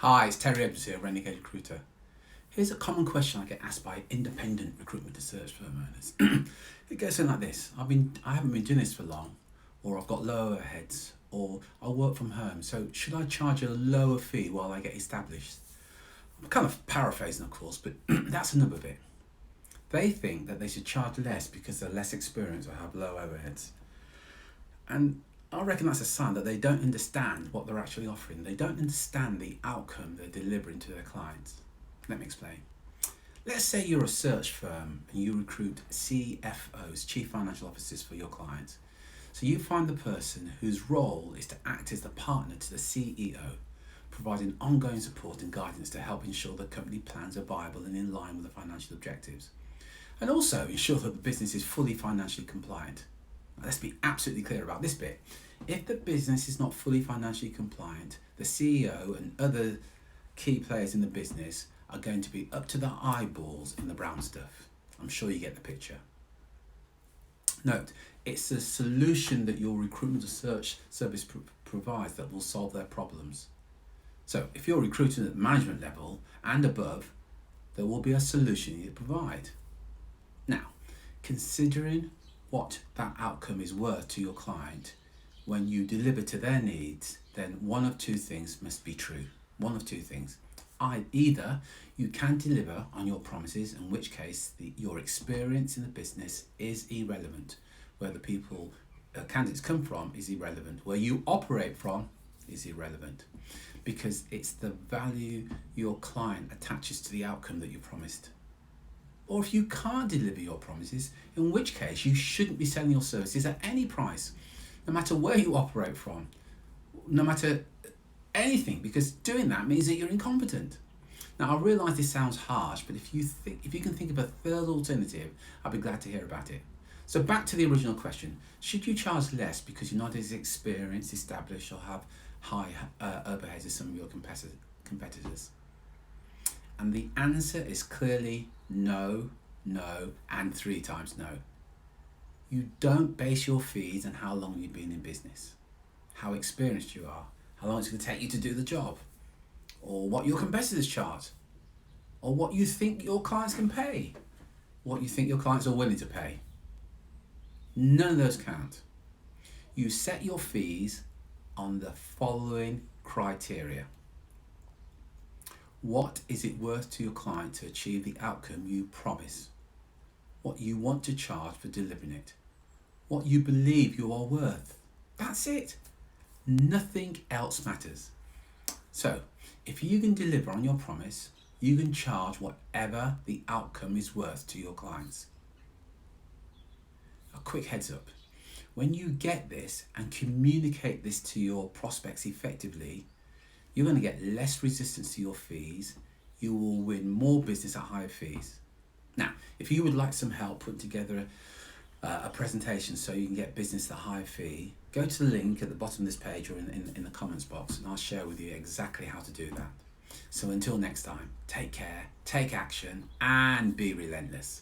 Hi, it's Terry Edwards here, Renegade Recruiter. Here's a common question I get asked by independent recruitment and search firm owners. It goes something like this: I haven't been doing this for long, or I've got low overheads, or I work from home. So should I charge a lower fee while I get established? I'm kind of paraphrasing, of course, but that's a number of it. They think that they should charge less because they're less experienced or have low overheads. And I reckon that's a sign that they don't understand what they're actually offering. They don't understand the outcome they're delivering to their clients. Let me explain. Let's say you're a search firm and you recruit CFOs, Chief Financial Officers, for your clients. So you find the person whose role is to act as the partner to the CEO, providing ongoing support and guidance to help ensure the company plans are viable and in line with the financial objectives, and also ensure that the business is fully financially compliant. Let's be absolutely clear about this bit. If the business is not fully financially compliant, the CEO and other key players in the business are going to be up to their eyeballs in the brown stuff. I'm sure you get the picture. Note, it's the solution that your recruitment or search service provides that will solve their problems. So if you're recruiting at the management level and above, there will be a solution you provide. Now, considering what that outcome is worth to your client when you deliver to their needs, then one of two things must be true. One of two things. Either you can deliver on your promises, in which case your experience in the business is irrelevant. Where the candidates come from is irrelevant. Where you operate from is irrelevant, because it's the value your client attaches to the outcome that you promised. Or if you can't deliver your promises, in which case you shouldn't be selling your services at any price, no matter where you operate from, no matter anything, because doing that means that you're incompetent. Now, I realise this sounds harsh, but if you can think of a third alternative, I'd be glad to hear about it. So back to the original question: should you charge less because you're not as experienced, established, or have high overheads as some of your competitors? And the answer is clearly no, no, and 3 times no. You don't base your fees on how long you've been in business, how experienced you are, how long it's going to take you to do the job, or what your competitors charge, or what you think your clients can pay, what you think your clients are willing to pay. None of those count. You set your fees on the following criteria. What is it worth to your client to achieve the outcome you promise? What you want to charge for delivering it? What you believe you are worth? That's it. Nothing else matters. So, if you can deliver on your promise, you can charge whatever the outcome is worth to your clients. A quick heads up. When you get this and communicate this to your prospects effectively, you're going to get less resistance to your fees. You will win more business at higher fees. Now, if you would like some help putting together a presentation so you can get business at a higher fee, go to the link at the bottom of this page or in the comments box, and I'll share with you exactly how to do that. So until next time, take care, take action, and be relentless.